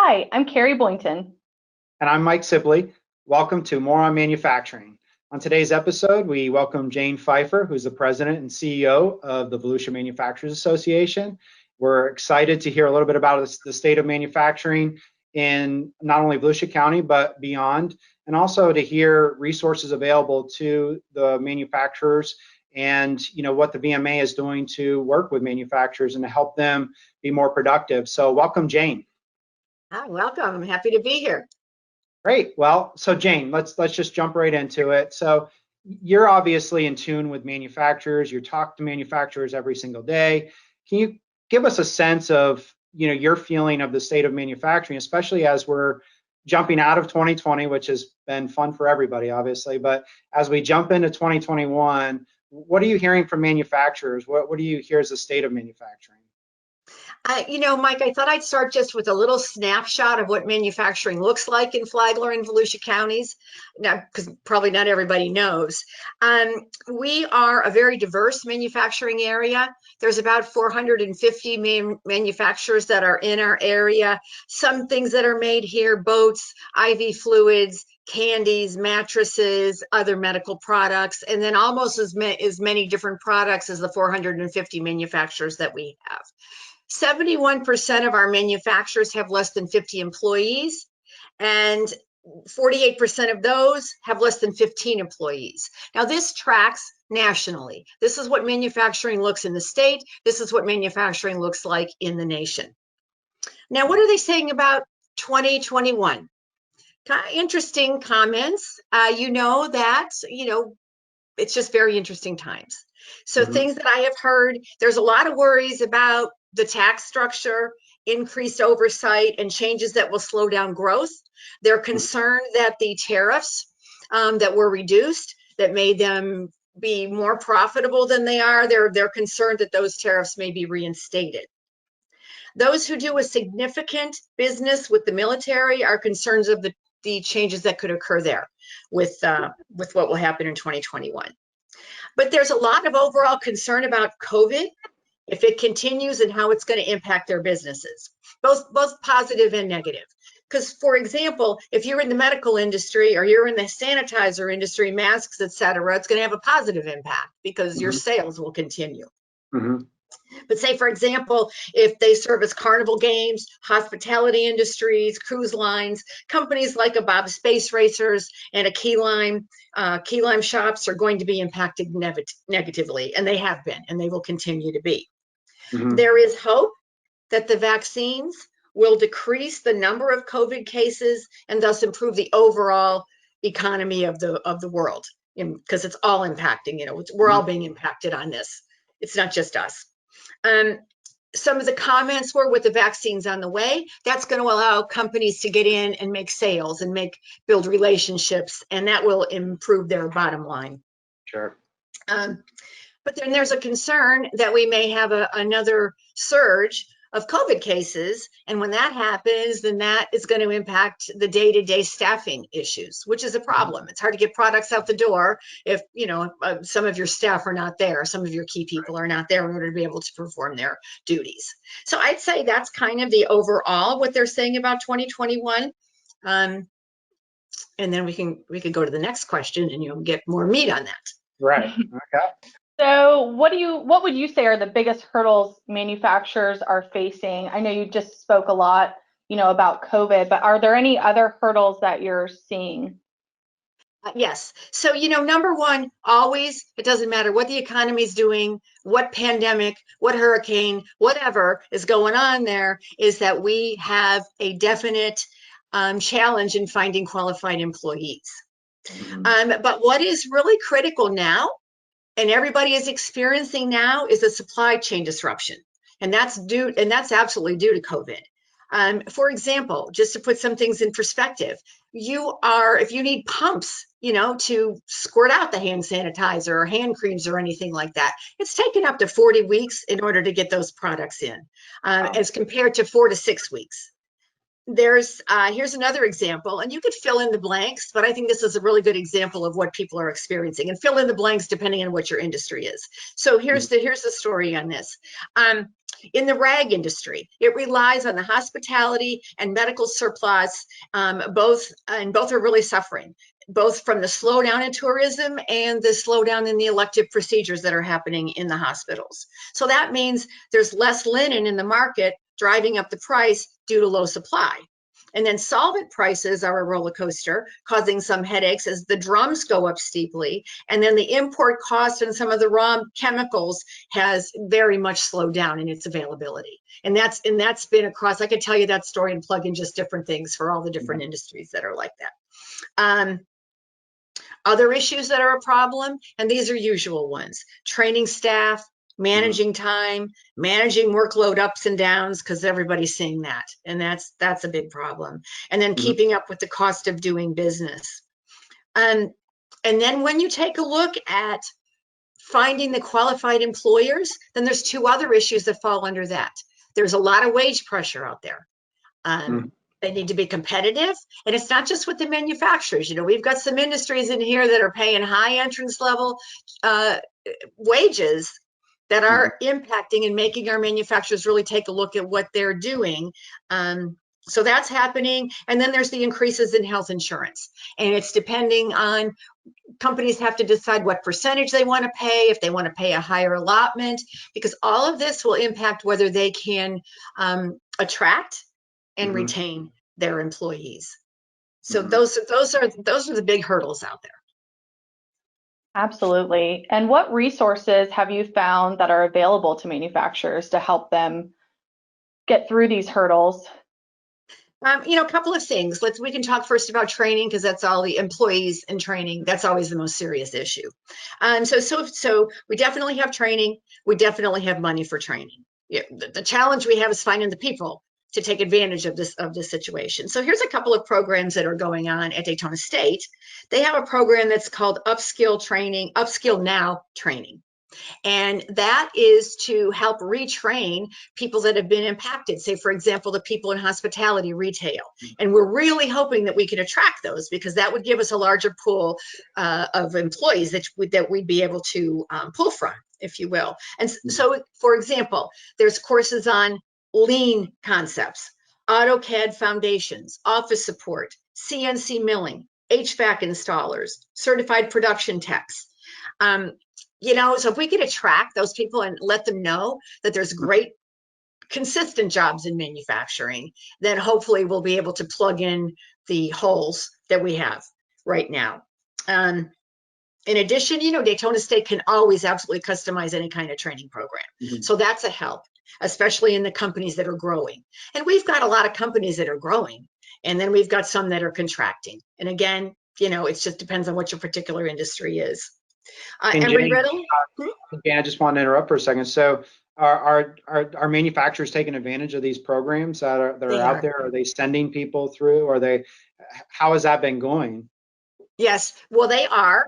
Hi, I'm Carrie Boynton. And I'm Mike Sibley. Welcome to More on Manufacturing. On today's episode, we welcome Jayne Fifer, who's the president and CEO of the Volusia Manufacturers Association. We're excited to hear a little bit about the state of manufacturing in not only Volusia County, but beyond, and also to hear resources available to the manufacturers and what the VMA is doing to work with manufacturers and to help them be more productive. So welcome, Jayne. Hi, welcome. I'm happy to be here. Great. Well, so Jayne, let's just jump right into it. So you're obviously in tune with manufacturers. You talk to manufacturers every single day. Can you give us a sense of your feeling of the state of manufacturing, especially as we're jumping out of 2020, which has been fun for everybody, obviously, but as we jump into 2021, what are you hearing from manufacturers? What do you hear as the state of manufacturing? Mike, I thought I'd start just with a little snapshot of what manufacturing looks like in Flagler and Volusia counties, now, because probably not everybody knows. We are a very diverse manufacturing area. There's about 450 manufacturers that are in our area. Some things that are made here: boats, IV fluids, candies, mattresses, other medical products, and then almost as many different products as the 450 manufacturers that we have. 71% of our manufacturers have less than 50 employees, and 48% of those have less than 15 employees. Now, this tracks nationally. This is what manufacturing looks in the state. This is what manufacturing looks like in the nation. Now, what are they saying about 2021? Interesting comments. It's just very interesting times. So things that I have heard, there's a lot of worries about the tax structure, increased oversight, and changes that will slow down growth. They're concerned that the tariffs that were reduced, that made them be more profitable than they are, they're concerned that those tariffs may be reinstated. Those who do a significant business with the military are concerned of the changes that could occur there with what will happen in 2021. But there's a lot of overall concern about COVID, if it continues, and how it's going to impact their businesses, both positive and negative. Because, for example, if you're in the medical industry or you're in the sanitizer industry, masks, et cetera, it's going to have a positive impact because your sales will continue. But say, for example, if they service carnival games, hospitality industries, cruise lines, companies like a Bob Space Racers and a key lime shops are going to be impacted negatively, and they have been, and they will continue to be. There is hope that the vaccines will decrease the number of COVID cases and thus improve the overall economy of the world, because it's all impacting. We're all being impacted on this. It's not just us. Some of the comments were, with the vaccines on the way, that's going to allow companies to get in and make sales and build relationships, and that will improve their bottom line. Sure. But then there's a concern that we may have another surge of COVID cases. And when that happens, then that is going to impact the day-to-day staffing issues, which is a problem. It's hard to get products out the door if, some of your staff are not there, some of your key people are not there in order to be able to perform their duties. So I'd say that's kind of the overall, what they're saying about 2021. And then we can go to the next question and you'll get more meat on that. Right. Okay. So what would you say are the biggest hurdles manufacturers are facing? I know you just spoke a lot, about COVID, but are there any other hurdles that you're seeing? Yes. So, number one, always, it doesn't matter what the economy is doing, what pandemic, what hurricane, whatever is going on there, is that we have a definite challenge in finding qualified employees. But what is really critical now, and everybody is experiencing now, is a supply chain disruption. And that's absolutely due to COVID. For example, just to put some things in perspective, if you need pumps, to squirt out the hand sanitizer or hand creams or anything like that, it's taken up to 40 weeks in order to get those products in, as compared to 4 to 6 weeks. Here's another example, and you could fill in the blanks, but I think this is a really good example of what people are experiencing, and fill in the blanks depending on what your industry is. So here's the story on this. In the rag industry, it relies on the hospitality and medical surplus, both are really suffering, both from the slowdown in tourism and the slowdown in the elective procedures that are happening in the hospitals. So that means there's less linen in the market, driving up the price due to low supply. And then solvent prices are a roller coaster, causing some headaches as the drums go up steeply. And then the import cost and some of the raw chemicals has very much slowed down in its availability. And that's been across, I could tell you that story and plug in just different things for all the different industries that are like that. Other issues that are a problem, and these are usual ones: training staff, managing time, managing workload ups and downs, because everybody's seeing that, and that's a big problem. And then keeping up with the cost of doing business. And then when you take a look at finding the qualified employers, then there's two other issues that fall under that. There's a lot of wage pressure out there. They need to be competitive, and it's not just with the manufacturers. You know, we've got some industries in here that are paying high entrance level wages that are impacting and making our manufacturers really take a look at what they're doing. So that's happening. And then there's the increases in health insurance, and it's depending on, companies have to decide what percentage they want to pay, if they want to pay a higher allotment, because all of this will impact whether they can attract and retain their employees. So those are the big hurdles out there. Absolutely. And what resources have you found that are available to manufacturers to help them get through these hurdles? You know, a couple of things. We can talk first about training, because that's all the employees and training. That's always the most serious issue. So we definitely have training. We definitely have money for training. Yeah, the challenge we have is finding the people to take advantage of this situation. So here's a couple of programs that are going on at Daytona State. They have a program that's called Upskill Now Training. And that is to help retrain people that have been impacted. Say, for example, the people in hospitality, retail. And we're really hoping that we can attract those, because that would give us a larger pool of employees that we'd be able to pull from, if you will. And so, for example, there's courses on lean concepts, AutoCAD foundations, office support, CNC milling, HVAC installers, certified production techs. You know, so if we could attract those people and let them know that there's great consistent jobs in manufacturing, then hopefully we'll be able to plug in the holes that we have right now. In addition, you know, Daytona State can always absolutely customize any kind of training program. So that's a help, especially in the companies that are growing. And we've got a lot of companies that are growing, and then we've got some that are contracting. And again, you know, it just depends on what your particular industry is. Jayne, I just want to interrupt for a second. So are manufacturers taking advantage of these programs that are out there? Are they sending people through? How has that been going? Yes, well, they are.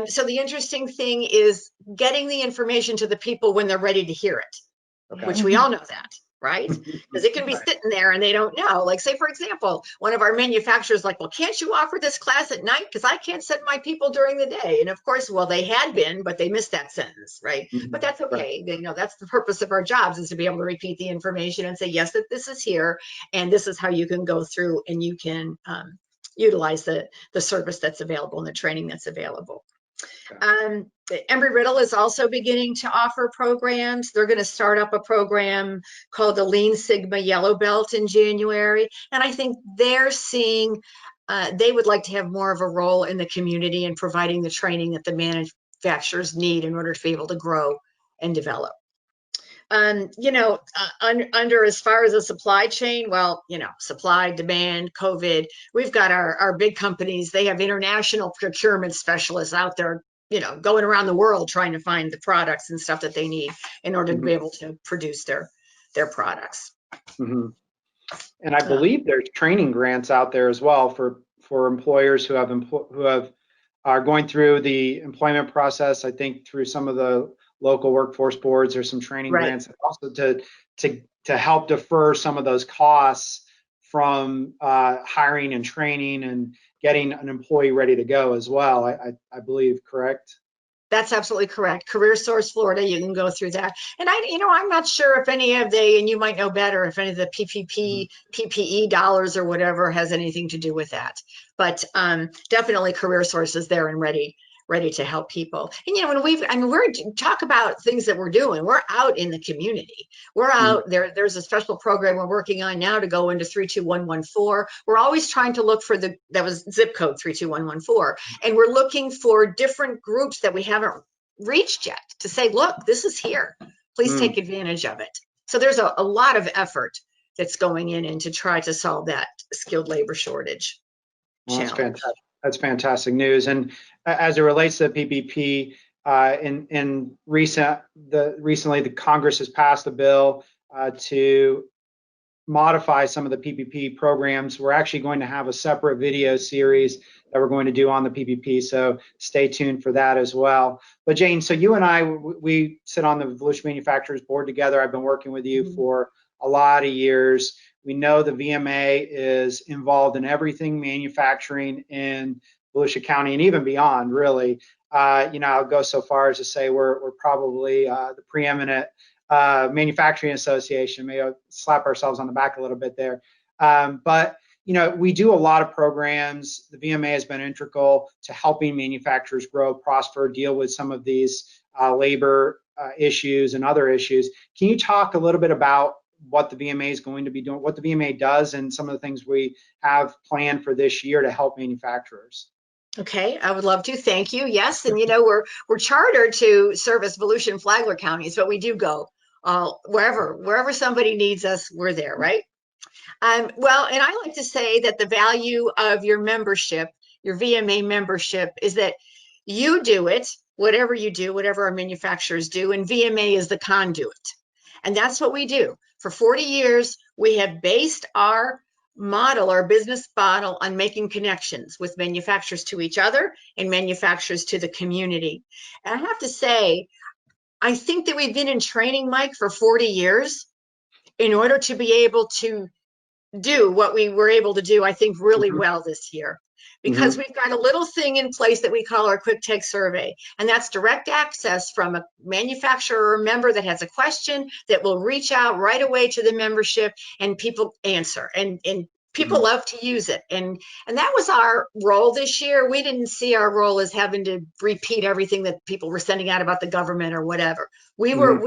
So the interesting thing is getting the information to the people when they're ready to hear it, which we all know that, right? Because it can be sitting there and they don't know. Like, say, for example, one of our manufacturers like, well, can't you offer this class at night? Because I can't send my people during the day. And of course, well, they had been, but they missed that sentence, right? But that's okay. You know, that's the purpose of our jobs, is to be able to repeat the information and say, yes, that this is here, and this is how you can go through and you can utilize the service that's available and the training that's available. Embry-Riddle is also beginning to offer programs. They're going to start up a program called the Lean Sigma Yellow Belt in January. And I think they're seeing, they would like to have more of a role in the community and providing the training that the manufacturers need in order to be able to grow and develop. You know, under as far as the supply chain, well, you know, supply, demand, COVID, we've got our big companies. They have international procurement specialists out there, you know, going around the world trying to find the products and stuff that they need in order to be able to produce their products. And I believe there's training grants out there as well for employers who are going through the employment process. I think through some of the local workforce boards, there's some training grants also to help defer some of those costs from hiring and training and getting an employee ready to go as well. I believe, correct? That's absolutely correct. Career Source Florida, you can go through that. And I'm not sure if any of and you might know better, if any of the PPE dollars or whatever has anything to do with that. But definitely Career Source is there and ready to help people. And when we're talk about things that we're doing, we're out in the community. We're out there. There's a special program we're working on now to go into 32114. We're always trying to look for that was zip code 32114. And we're looking for different groups that we haven't reached yet to say, look, this is here. Please take advantage of it. So there's a lot of effort that's going in to try to solve that skilled labor shortage. Well, that's fantastic. That's fantastic news. And as it relates to the PPP, recently the Congress has passed a bill to modify some of the PPP programs. We're actually going to have a separate video series that we're going to do on the PPP, so stay tuned for that as well. But Jayne, so you and I, we sit on the Volusia Manufacturers board together. I've been working with you for a lot of years. We know the VMA is involved in everything manufacturing in Volusia County and even beyond, really. I'll go so far as to say we're probably the preeminent manufacturing association. Maybe slap ourselves on the back a little bit there. But we do a lot of programs. The VMA has been integral to helping manufacturers grow, prosper, deal with some of these labor issues and other issues. Can you talk a little bit about what the VMA is going to be doing, what the VMA does, and some of the things we have planned for this year to help manufacturers? Okay, I would love to. Thank you. Yes, and we're chartered to service Volusia and Flagler counties, but we do go wherever somebody needs us, we're there, right? Well, and I like to say that the value of your membership, your VMA membership, is that you do it, whatever you do, whatever our manufacturers do, and VMA is the conduit. And that's what we do. For 40 years, we have based our model, our business model, on making connections with manufacturers to each other and manufacturers to the community. And I have to say, I think that we've been in training, Mike, for 40 years in order to be able to do what we were able to do, I think, really well this year. Because we've got a little thing in place that we call our quick take survey. And that's direct access from a manufacturer or member that has a question that will reach out right away to the membership and people answer. And people love to use it. And that was our role this year. We didn't see our role as having to repeat everything that people were sending out about the government or whatever. We were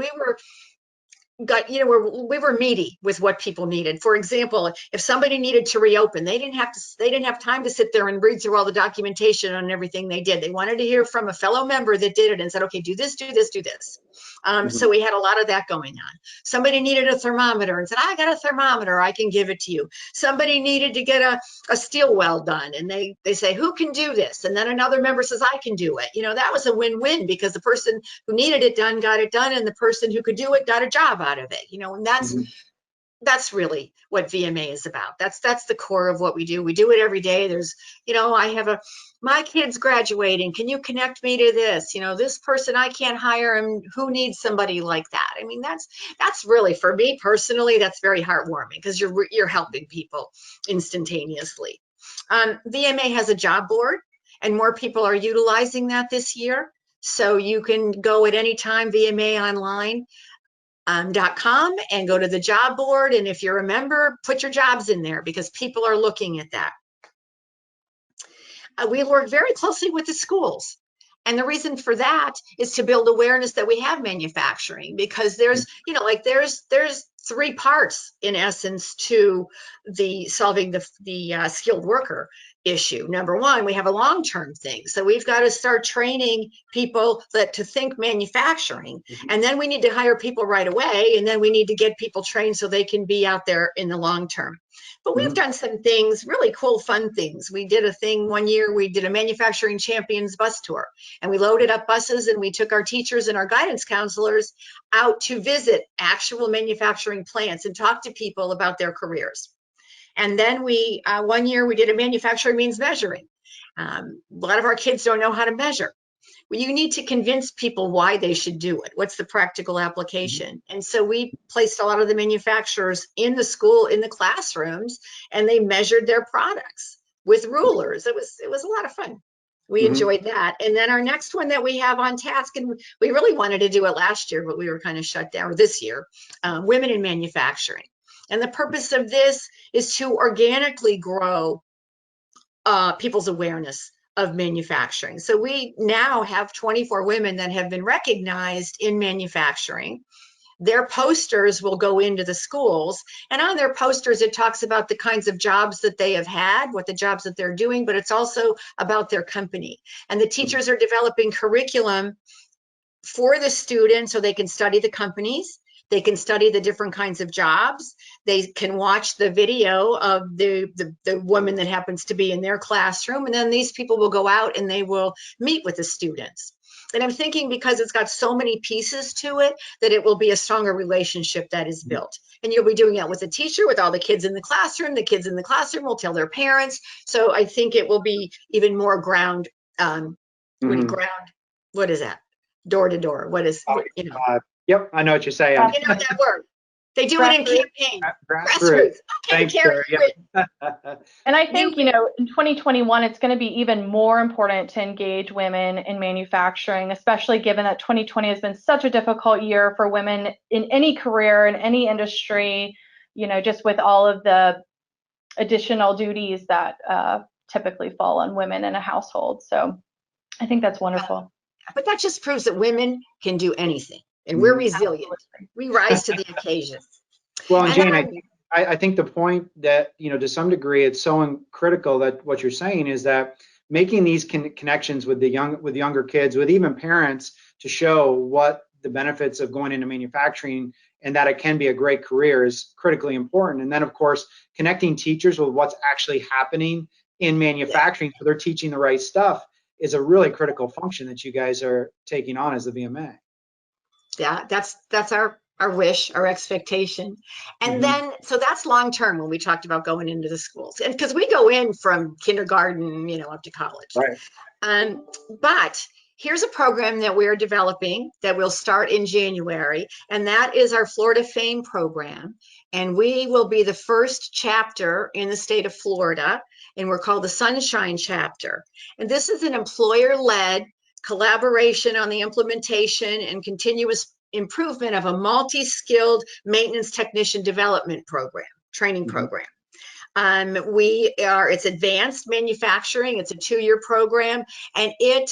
meaty with what people needed. For example, if somebody needed to reopen, they didn't have time to sit there and read through all the documentation on everything they did. They wanted to hear from a fellow member that did it and said, okay, do this, do this, do this. So we had a lot of that going on. Somebody needed a thermometer and said, I got a thermometer, I can give it to you. Somebody needed to get a steel weld done, and they say, who can do this? And then another member says, I can do it. That was a win-win, because the person who needed it done got it done, and the person who could do it got a job out of it. And that's really what VMA is about. That's the core of what we do. We do it every day. There's, I have my kid's graduating. Can you connect me to this? This person, I can't hire him. Who needs somebody like that? I mean, that's really, for me personally, that's very heartwarming, because you're helping people instantaneously. VMA has a job board, and more people are utilizing that this year. So you can go at any time, VMA online. .com, and go to the job board, and if you're a member, put your jobs in there, because people are looking at that. We work very closely with the schools, and the reason for that is to build awareness that we have manufacturing, because there's there's three parts in essence to the solving the skilled worker issue. Number one, we have a long-term thing. So we've got to start training people to think manufacturing. And then we need to hire people right away. And then we need to get people trained so they can be out there in the long term. But we've done some things, really cool, fun things. We did a thing one year, we did a manufacturing champions bus tour, and we loaded up buses, and we took our teachers and our guidance counselors out to visit actual manufacturing plants and talk to people about their careers. And then one year we did a manufacturing means measuring. A lot of our kids don't know how to measure. Well, you need to convince people why they should do it. What's the practical application? And so we placed a lot of the manufacturers in the school, in the classrooms, and they measured their products with rulers. It was a lot of fun. We Mm-hmm. enjoyed that. And then our next one that we have on task, and we really wanted to do it last year, but we were kind of shut down, or this year, women in manufacturing. And the purpose of this is to organically grow people's awareness of manufacturing. So we now have 24 women that have been recognized in manufacturing. Their posters will go into the schools, and on their posters it talks about the kinds of jobs that they have had, what the jobs that they're doing, but it's also about their company. And the teachers are developing curriculum for the students so they can study the companies, they can study the different kinds of jobs, they can watch the video of the woman that happens to be in their classroom, and then these people will go out and they will meet with the students. And I'm thinking, because it's got so many pieces to it, that it will be a stronger relationship that is built. And you'll be doing that with the teacher, with all the kids in the classroom. The kids in the classroom will tell their parents. So I think it will be even more ground, what is that? Door to door. What is, you know? Yep, I know what you're saying. You know that word. They do it in campaign. Grassroots. Okay, Thanks, Carrie. Yep. And I think, you know, in 2021, it's going to be even more important to engage women in manufacturing, especially given that 2020 has been such a difficult year for women in any career, in any industry, you know, just with all of the additional duties that typically fall on women in a household. So I think that's wonderful. But that just proves that women can do anything, and we're resilient. We rise to the occasion. Well, and Jayne, I think the point that, you know, to some degree, it's so critical that what you're saying is that making these connections with younger kids, with even parents, to show what the benefits of going into manufacturing and that it can be a great career is critically important. And then, of course, connecting teachers with what's actually happening in manufacturing, so they're teaching the right stuff, is a really critical function that you guys are taking on as the VMA. Yeah, that's our wish, our expectation. And then, so that's long term when we talked about going into the schools. And because we go in from kindergarten, you know, up to college. Right. But here's a program that we're developing that will start in January, and that is our Florida Fame program. And we will be the first chapter in the state of Florida, and we're called the Sunshine Chapter. And this is an employer-led collaboration on the implementation and continuous improvement of a multi-skilled maintenance technician development program, training program. It's advanced manufacturing. It's a 2-year program, and it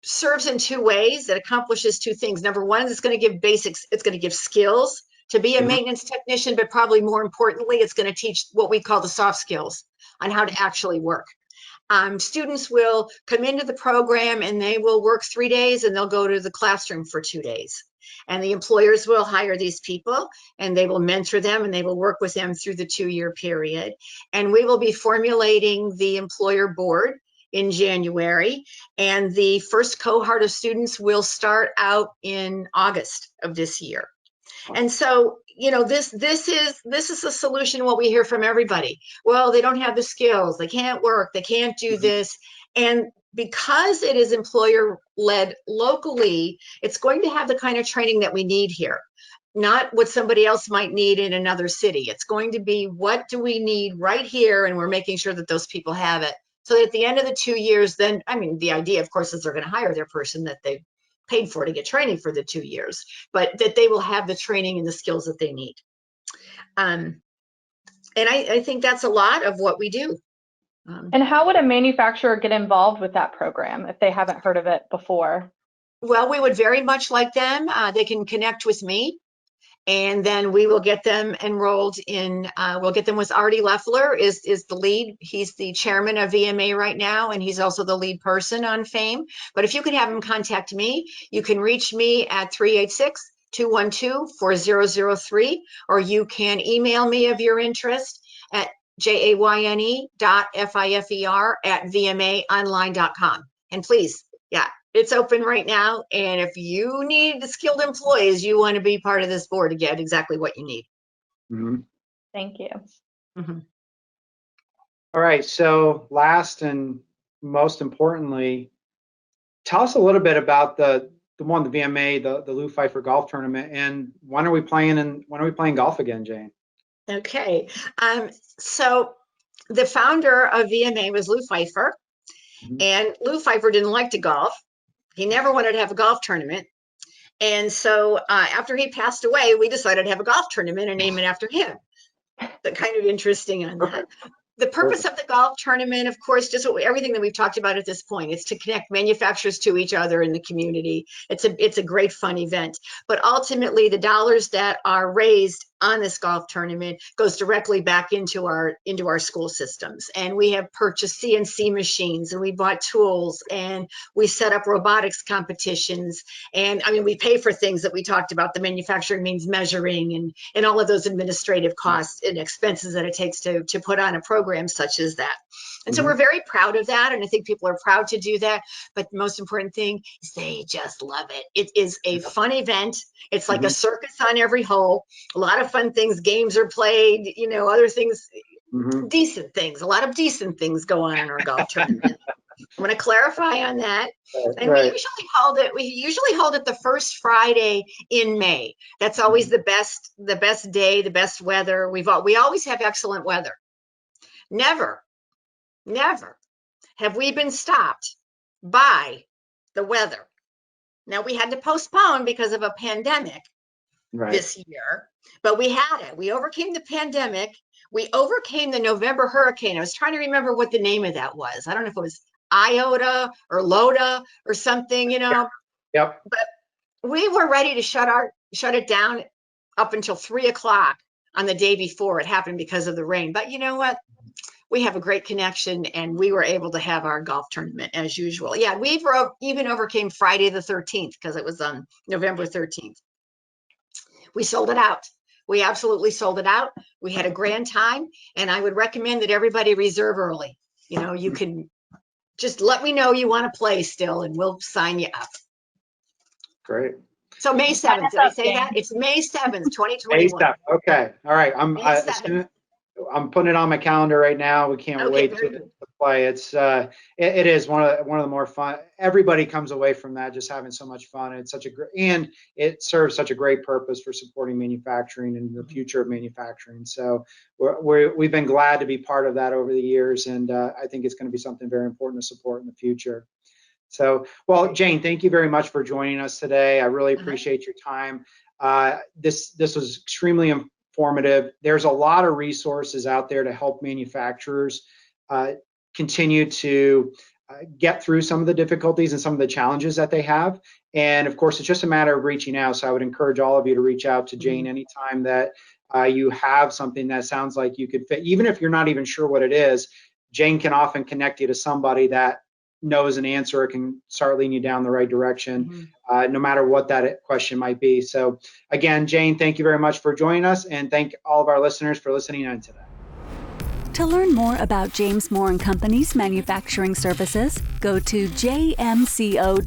serves in 2 ways. It accomplishes 2 things. Number one, it's going to give basics. It's going to give skills to be a maintenance technician, but probably more importantly, it's going to teach what we call the soft skills on how to actually work. Students will come into the program and they will work 3 days, and they'll go to the classroom for 2 days. And the employers will hire these people, and they will mentor them, and they will work with them through the 2-year period. And we will be formulating the employer board in January, and the first cohort of students will start out in August of this year. And so, you know, this is a solution. What we hear from everybody: well, they don't have the skills, they can't work, they can't do this. And because it is employer led locally, it's going to have the kind of training that we need here, not what somebody else might need in another city. It's going to be, what do we need right here, and we're making sure that those people have it. So that at the end of the 2 years, then, I mean, the idea, of course, is they're going to hire their person that they paid for to get training for the 2 years, but that they will have the training and the skills that they need. And I think that's a lot of what we do. And how would a manufacturer get involved with that program if they haven't heard of it before? Well, we would very much like them. They can connect with me, and then we will get them enrolled in, we'll get them with Artie Leffler is the lead. He's the chairman of VMA right now, and he's also the lead person on FAME. But if you could have him contact me, you can reach me at 386-212-4003, or you can email me of your interest at jayne.fifer@vmaonline.com. And please, yeah, it's open right now. And if you need skilled employees, you want to be part of this board to get exactly what you need. Thank you. All right. So last and most importantly, tell us a little bit about the VMA, the Lou Fifer Golf Tournament, and when are we playing golf again, Jayne? Okay. So the founder of VMA was Lou Fifer. And Lou Fifer didn't like to golf. He never wanted to have a golf tournament. And so after he passed away, we decided to have a golf tournament and name it after him. But kind of interesting on that. The purpose of the golf tournament, of course, just everything that we've talked about at this point, is to connect manufacturers to each other in the community. It's a great fun event. But ultimately, the dollars that are raised on this golf tournament goes directly back into our school systems. And we have purchased CNC machines, and we bought tools, and we set up robotics competitions. And I mean, we pay for things that we talked about. The manufacturing means measuring and all of those administrative costs and expenses that it takes to put on a program such as that. And so we're very proud of that. And I think people are proud to do that. But the most important thing is they just love it. It is a fun event. It's like a circus on every hole. A lot of fun things. Games are played, other things, decent things. A lot of decent things go on in our golf tournament. I want to clarify on that. And we usually hold it the first Friday in May. That's always the best day, the best weather. We always have excellent weather. Never have we been stopped by the weather. Now, we had to postpone because of a pandemic this year, but we had it. We overcame the pandemic. We overcame the November hurricane. I was trying to remember what the name of that was. I don't know if it was Iota or Loda or something, Yep. But we were ready to shut it down up until 3:00 on the day before it happened because of the rain. But you know what? We have a great connection, and we were able to have our golf tournament as usual. Yeah, we even overcame Friday the 13th because it was on November 13th. We sold it out. We absolutely sold it out. We had a grand time, and I would recommend that everybody reserve early. You can just let me know you want to play still, and we'll sign you up. Great. So May 7th, did I say that? It's May 7th, 2021. May 7th. Okay. All right. I'm putting it on my calendar right now. We can't wait to play. It is one of the more fun. Everybody comes away from that just having so much fun. It's and it serves such a great purpose for supporting manufacturing and the future of manufacturing. So we've been glad to be part of that over the years, and I think it's going to be something very important to support in the future. So, well, Jayne, thank you very much for joining us today. I really appreciate your time. This was extremely informative. There's a lot of resources out there to help manufacturers continue to get through some of the difficulties and some of the challenges that they have. And of course, it's just a matter of reaching out. So I would encourage all of you to reach out to Jayne anytime that you have something that sounds like you could fit. Even if you're not even sure what it is, Jayne can often connect you to somebody that knows an answer, can start leading you down the right direction, no matter what that question might be. So again, Jayne, thank you very much for joining us, and thank all of our listeners for listening in today. To learn more about James Moore & Company's manufacturing services, go to JMCo.com.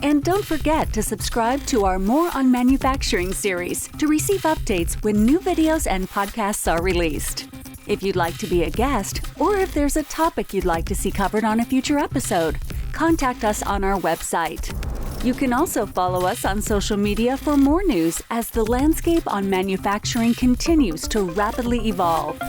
And don't forget to subscribe to our More on Manufacturing series to receive updates when new videos and podcasts are released. If you'd like to be a guest, or if there's a topic you'd like to see covered on a future episode, contact us on our website. You can also follow us on social media for more news as the landscape on manufacturing continues to rapidly evolve.